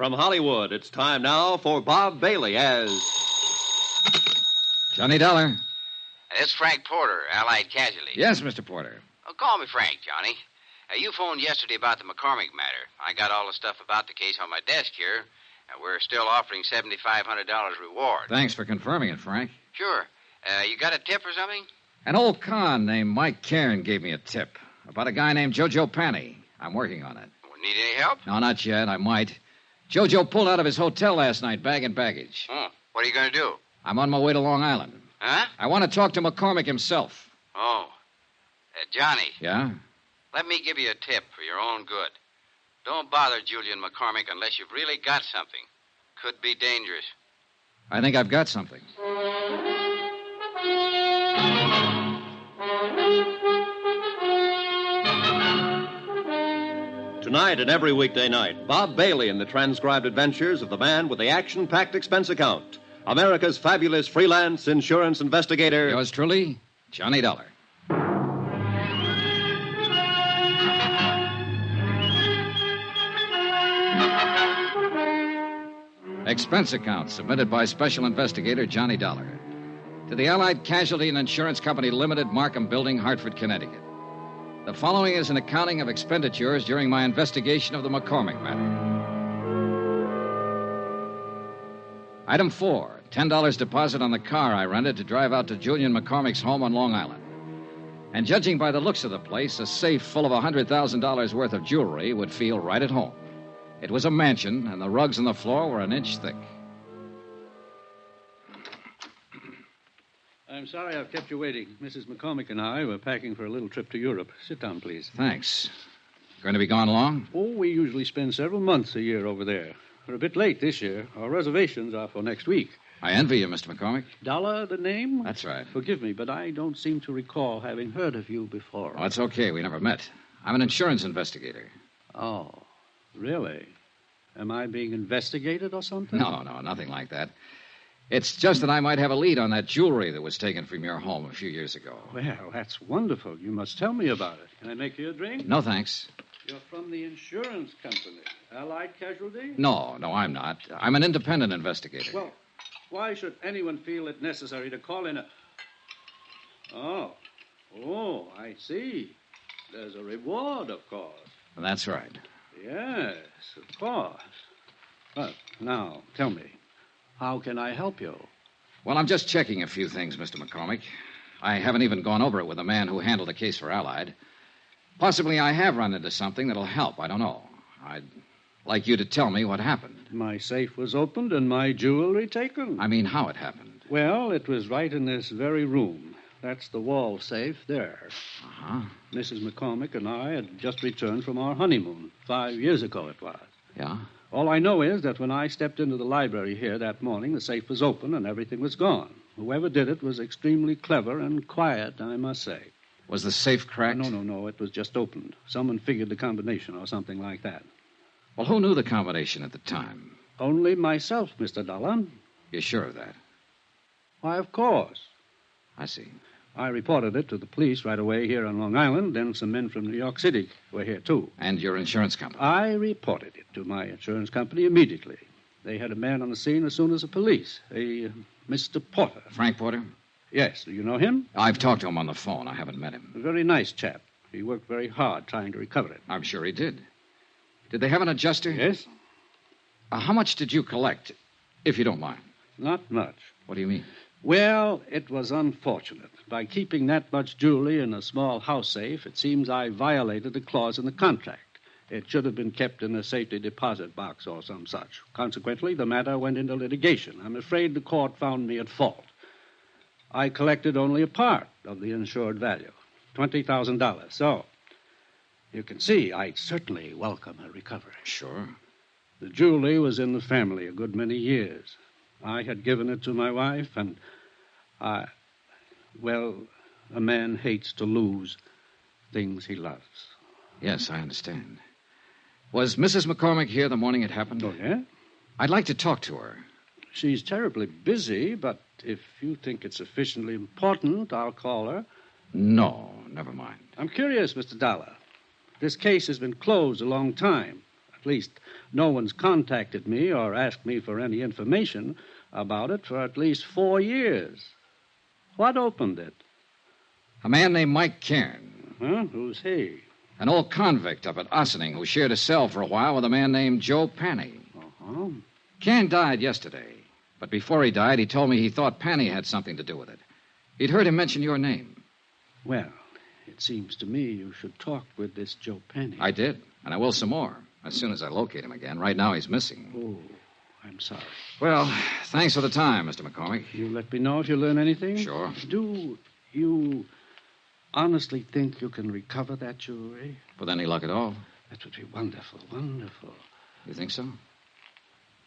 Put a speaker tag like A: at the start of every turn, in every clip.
A: From Hollywood, it's time now for Bob Bailey as...
B: Johnny Dollar.
C: It's Frank Porter, Allied Casualty.
B: Yes, Mr. Porter.
C: Oh, call me Frank, Johnny. You phoned yesterday about the Macormack matter. I got all the stuff about the case on my desk here, and we're still offering $7,500 reward.
B: Thanks for confirming it, Frank.
C: Sure. You got a tip or something?
B: An old con named Mike Cairn gave me a tip about a guy named Jojo Panny. I'm working on it.
C: Need any help?
B: No, not yet. I might. Jojo pulled out of his hotel last night, bag and baggage.
C: Oh, what are you going to do?
B: I'm on my way to Long Island.
C: Huh?
B: I want to talk to Macormack himself.
C: Oh. Johnny.
B: Yeah?
C: Let me give you a tip for your own good. Don't bother Julian Macormack unless you've really got something. Could be dangerous.
B: I think I've got something.
A: Tonight and every weekday night, Bob Bailey in the transcribed adventures of the man with the action-packed expense account. America's fabulous freelance insurance investigator.
B: Yours truly, Johnny Dollar. Expense account submitted by Special Investigator Johnny Dollar to the Allied Casualty and Insurance Company Limited, Markham Building, Hartford, Connecticut. The following is an accounting of expenditures during my investigation of the Macormack matter. Item 4, $10 deposit on the car I rented to drive out to Julian Macormack's home on Long Island. And judging by the looks of the place, a safe full of $100,000 worth of jewelry would feel right at home. It was a mansion, and the rugs on the floor were an inch thick.
D: I'm sorry I've kept you waiting. Mrs. Macormack and I were packing for a little trip to Europe. Sit down, please.
B: Thanks. Going to be gone long?
D: Oh, we usually spend several months a year over there. We're a bit late this year. Our reservations are for next week.
B: I envy you, Mr. McCormick.
D: Dollar, the name?
B: That's right.
D: Forgive me, but I don't seem to recall having heard of you before.
B: Oh, it's okay. We never met. I'm an insurance investigator.
D: Oh, really? Am I being investigated or something?
B: No, nothing like that. It's just that I might have a lead on that jewelry that was taken from your home a few years ago.
D: Well, that's wonderful. You must tell me about it. Can I make you a drink?
B: No, thanks.
D: You're from the insurance company, Allied Casualty?
B: No, I'm not. I'm an independent investigator.
D: Well, why should anyone feel it necessary to call in a... Oh, I see. There's a reward, of course.
B: That's right.
D: Yes, of course. But now, tell me, how can I help you?
B: Well, I'm just checking a few things, Mr. McCormick. I haven't even gone over it with the man who handled the case for Allied. Possibly I have run into something that'll help. I don't know. I'd like you to tell me what happened.
D: My safe was opened and my jewelry taken.
B: I mean, how it happened.
D: Well, it was right in this very room. That's the wall safe there.
B: Uh-huh.
D: Mrs. McCormick and I had just returned from our honeymoon. 5 years ago it was.
B: Yeah?
D: All I know is that when I stepped into the library here that morning, the safe was open and everything was gone. Whoever did it was extremely clever and quiet, I must say.
B: Was the safe cracked?
D: No. It was just opened. Someone figured the combination or something like that.
B: Well, who knew the combination at the time?
D: Only myself, Mr. Dollar.
B: You're sure of that?
D: Why, of course.
B: I see.
D: I reported it to the police right away here on Long Island. Then some men from New York City were here, too.
B: And your insurance company?
D: I reported it to my insurance company immediately. They had a man on the scene as soon as the police, a Mr. Porter.
B: Frank Porter?
D: Yes. Do you know him?
B: I've talked to him on the phone. I haven't met him.
D: A very nice chap. He worked very hard trying to recover it.
B: I'm sure he did. Did they have an adjuster?
D: Yes.
B: How much did you collect, if you don't mind?
D: Not much.
B: What do you mean?
D: Well, it was unfortunate. By keeping that much jewelry in a small house safe, it seems I violated a clause in the contract. It should have been kept in a safety deposit box or some such. Consequently, the matter went into litigation. I'm afraid the court found me at fault. I collected only a part of the insured value, $20,000. So, you can see I'd certainly welcome a recovery.
B: Sure.
D: The jewelry was in the family a good many years. I had given it to my wife, and a man hates to lose things he loves.
B: Yes, I understand. Was Mrs. McCormick here the morning it happened?
D: Oh, yeah?
B: I'd like to talk to her.
D: She's terribly busy, but if you think it's sufficiently important, I'll call her.
B: No, never mind.
D: I'm curious, Mr. Dollar. This case has been closed a long time. At least, No one's contacted me or asked me for any information about it for at least 4 years. What opened it?
B: A man named Mike Cairn.
D: Huh? Who's he?
B: An old convict up at Ossining who shared a cell for a while with a man named Joe Panny.
D: Uh-huh.
B: Cairn died yesterday, but before he died, he told me he thought Panny had something to do with it. He'd heard him mention your name.
D: Well, it seems to me you should talk with this Joe Penny.
B: I did, and I will some more, as soon as I locate him again. Right now, he's missing.
D: Oh, I'm sorry.
B: Well, thanks for the time, Mr. McCormick.
D: You let me know if you learn anything?
B: Sure.
D: Do you honestly think you can recover that jewelry?
B: With any luck at all.
D: That would be wonderful, wonderful.
B: You think so?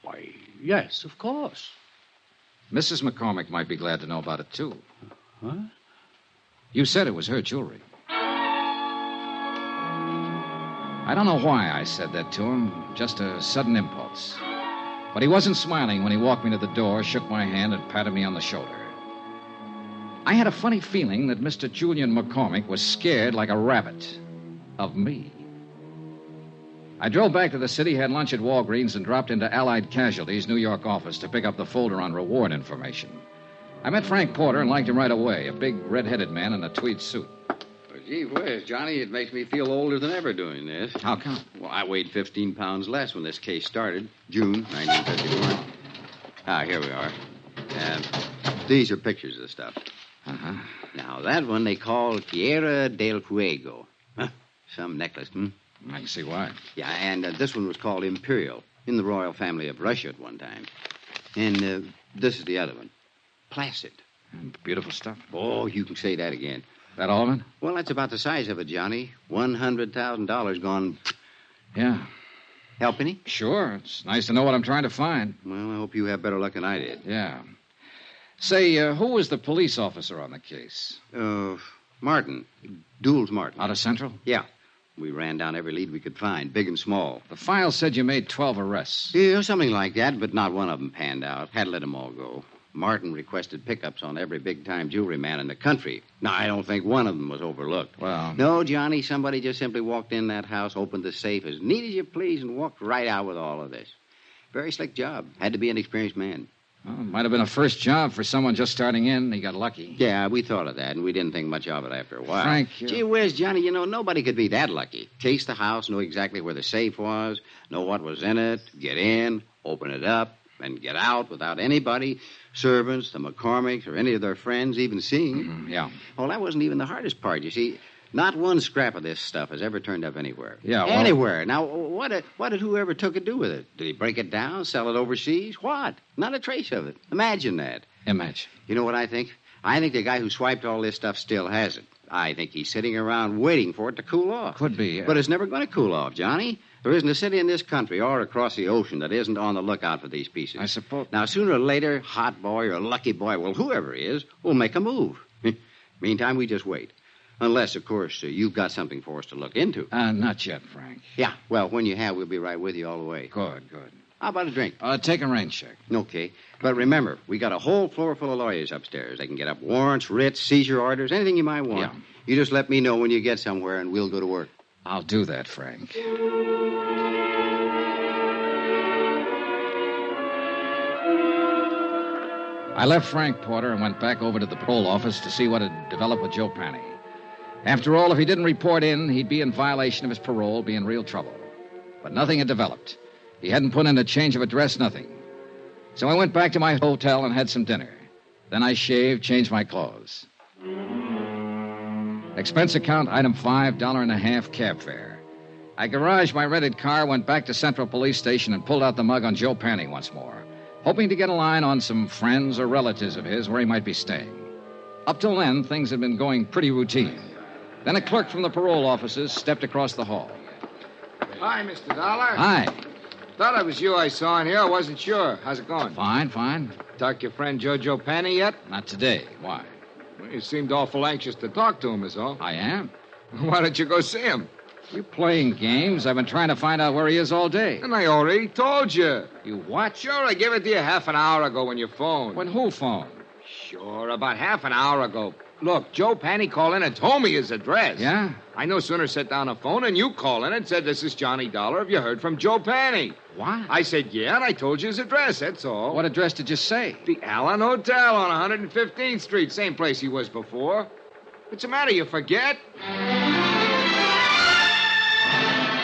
D: Why, yes, of course.
B: Mrs. McCormick might be glad to know about it, too.
D: What?
B: You said it was her jewelry. I don't know why I said that to him, just a sudden impulse. But he wasn't smiling when he walked me to the door, shook my hand, and patted me on the shoulder. I had a funny feeling that Mr. Julian McCormick was scared like a rabbit of me. I drove back to the city, had lunch at Walgreens, and dropped into Allied Casualty's New York office to pick up the folder on reward information. I met Frank Porter and liked him right away, a big, red-headed man in a tweed suit.
E: Well, gee whiz, Johnny, it makes me feel older than ever doing this.
B: How come?
E: Well, I weighed 15 pounds less when this case started, June 1951. Here we are. These are pictures of the stuff.
B: Uh-huh.
E: Now, that one they call Tierra del Fuego. Huh, some necklace,
B: I can see why.
E: Yeah, and this one was called Imperial, in the royal family of Russia at one time. And this is the other one, Placid.
B: Beautiful stuff.
E: Oh, you can say that again.
B: That all of it?
E: Well, that's about the size of it, Johnny. $100,000 gone.
B: Yeah.
E: Help any?
B: Sure. It's nice to know what I'm trying to find.
E: Well, I hope you have better luck than I did.
B: Yeah. Say, who was the police officer on the case?
E: Martin. Dools Martin.
B: Out of Central?
E: Yeah. We ran down every lead we could find, big and small.
B: The file said you made 12 arrests.
E: Yeah, something like that, but not one of them panned out. Had to let them all go. Martin requested pickups on every big-time jewelry man in the country. Now, I don't think one of them was overlooked.
B: Well...
E: No, Johnny, somebody just simply walked in that house, opened the safe as neat as you please, and walked right out with all of this. Very slick job. Had to be an experienced man.
B: Well, it might have been a first job for someone just starting in. He got lucky.
E: Yeah, we thought of that, and we didn't think much of it after a while.
B: Frank,
E: Gee whiz, Johnny, nobody could be that lucky. Case the house, know exactly where the safe was, know what was in it, get in, open it up, and get out without anybody, servants, the McCormicks, or any of their friends even seeing it.
B: Mm-hmm, yeah.
E: Well, that wasn't even the hardest part, you see. Not one scrap of this stuff has ever turned up anywhere.
B: Yeah, well...
E: Anywhere. Now, what did whoever took it do with it? Did he break it down, sell it overseas? What? Not a trace of it. Imagine that.
B: Imagine.
E: You know what I think? I think the guy who swiped all this stuff still has it. I think he's sitting around waiting for it to cool off.
B: Could be.
E: But it's never going to cool off, Johnny. There isn't a city in this country or across the ocean that isn't on the lookout for these pieces.
B: I suppose.
E: Now, sooner or later, Hot Boy or Lucky Boy, well, whoever he is, will make a move. Meantime, we just wait. Unless, of course, you've got something for us to look into.
B: Not yet, Frank.
E: Yeah, well, when you have, we'll be right with you all the way.
B: Good.
E: How about a drink?
B: Take a rain check.
E: Okay. But remember, we got a whole floor full of lawyers upstairs. They can get up warrants, writs, seizure orders, anything you might want.
B: Yeah.
E: You just let me know when you get somewhere, and we'll go to work.
B: I'll do that, Frank. I left Frank Porter and went back over to the parole office to see what had developed with Joe Panny. After all, if he didn't report in, he'd be in violation of his parole, be in real trouble. But nothing had developed. He hadn't put in a change of address, nothing. So I went back to my hotel and had some dinner. Then I shaved, changed my clothes. Expense account, item 5, $1.50 cab fare. I garaged my rented car, went back to Central Police Station, and pulled out the mug on Joe Panny once more, hoping to get a line on some friends or relatives of his where he might be staying. Up till then, things had been going pretty routine. Then a clerk from the parole offices stepped across the hall.
F: Hi, Mr. Dollar.
B: Hi.
F: Thought it was you I saw in here. I wasn't sure. How's it going?
B: Fine.
F: Talk to your friend Joe Panny yet?
B: Not today. Why?
F: Well, you seemed awful anxious to talk to him, is all.
B: I am.
F: Why don't you go see him?
B: You playing games? I've been trying to find out where he is all day.
F: And I already told you.
B: You what?
F: Sure, I gave it to you half an hour ago when you phoned.
B: When who phoned?
F: Sure, about half an hour ago. Look, Joe Panny called in and told me his address.
B: Yeah?
F: I no sooner set down the phone and you called in and said, "This is Johnny Dollar. Have you heard from Joe Panny?"
B: What?
F: I said, "Yeah," and I told you his address, that's all.
B: What address did you say?
F: The Allen Hotel on 115th Street, same place he was before. What's the matter, you forget?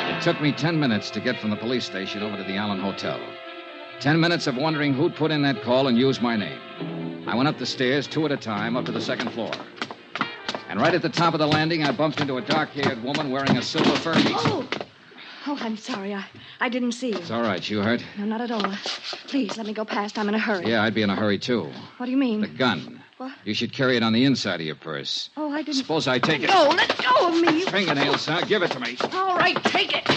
B: It took me 10 minutes to get from the police station over to the Allen Hotel. 10 minutes of wondering who'd put in that call and used my name. I went up the stairs, 2 at a time, up to the second floor. And right at the top of the landing, I bumped into a dark-haired woman wearing a silver fur piece.
G: Oh, I'm sorry. I didn't see you.
B: It's all right. You hurt?
G: No, not at all. Please, let me go past. I'm in a hurry.
B: Yeah, I'd be in a hurry, too.
G: What do you mean?
B: The gun.
G: What?
B: You should carry it on the inside of your purse.
G: Oh, I didn't...
B: Suppose I take it.
G: No, let go of me.
B: Fingernails, huh? Give it to me.
G: All right, take it.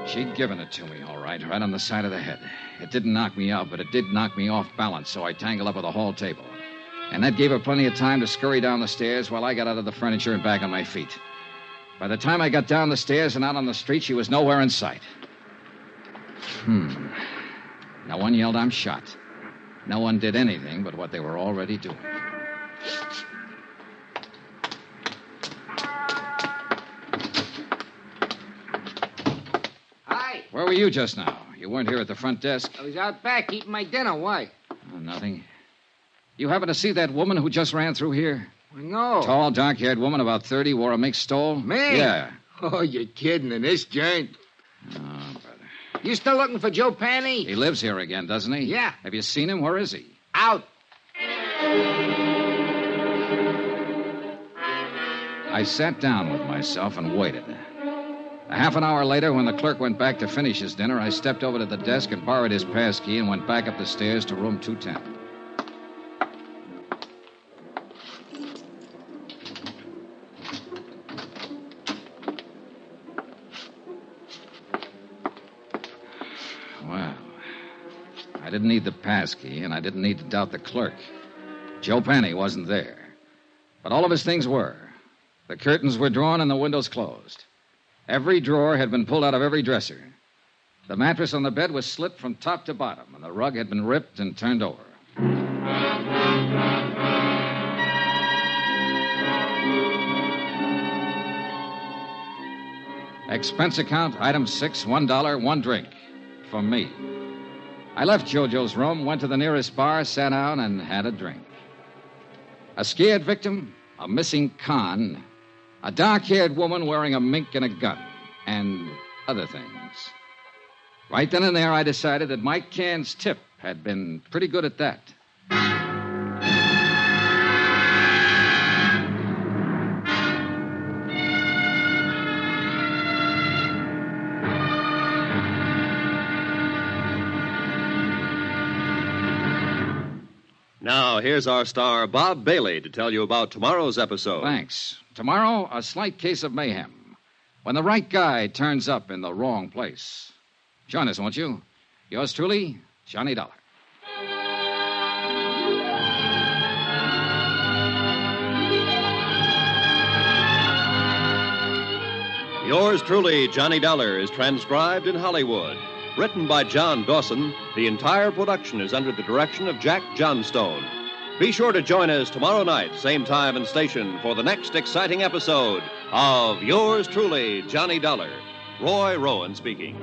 B: She'd given it to me, all right on the side of the head. It didn't knock me out, but it did knock me off balance, so I tangled up with a hall table. And that gave her plenty of time to scurry down the stairs while I got out of the furniture and back on my feet. By the time I got down the stairs and out on the street, she was nowhere in sight. No one yelled, "I'm shot." No one did anything but what they were already doing.
F: Hi.
B: Where were you just now? You weren't here at the front desk.
F: I was out back eating my dinner. Why?
B: Oh, nothing. You happen to see that woman who just ran through here?
F: No.
B: Tall, dark-haired woman, about 30, wore a mixed stole?
F: Me?
B: Yeah.
F: Oh, you're kidding in this joint.
B: Oh, brother.
F: You still looking for Joe Panny?
B: He lives here again, doesn't he?
F: Yeah.
B: Have you seen him? Where is he?
F: Out.
B: I sat down with myself and waited. A half an hour later, when the clerk went back to finish his dinner, I stepped over to the desk and borrowed his pass key and went back up the stairs to room 210. Well, I didn't need the pass key, and I didn't need to doubt the clerk. Joe Panny wasn't there. But all of his things were. The curtains were drawn and the windows closed. Every drawer had been pulled out of every dresser. The mattress on the bed was slit from top to bottom, and the rug had been ripped and turned over. Expense account, item 6, $1, 1 drink. For me. I left Jojo's room, went to the nearest bar, sat down, and had a drink. A scared victim, a missing con, a dark-haired woman wearing a mink and a gun, and other things. Right then and there, I decided that Mike Cairns' tip had been pretty good at that.
A: Now, here's our star, Bob Bailey, to tell you about tomorrow's episode.
B: Thanks. Tomorrow, a slight case of mayhem. When the right guy turns up in the wrong place. Join us, won't you? Yours truly, Johnny Dollar.
A: Yours truly, Johnny Dollar, is transcribed in Hollywood. Written by John Dawson, the entire production is under the direction of Jack Johnstone. Be sure to join us tomorrow night, same time and station, for the next exciting episode of Yours truly, Johnny Dollar. Roy Rowan speaking.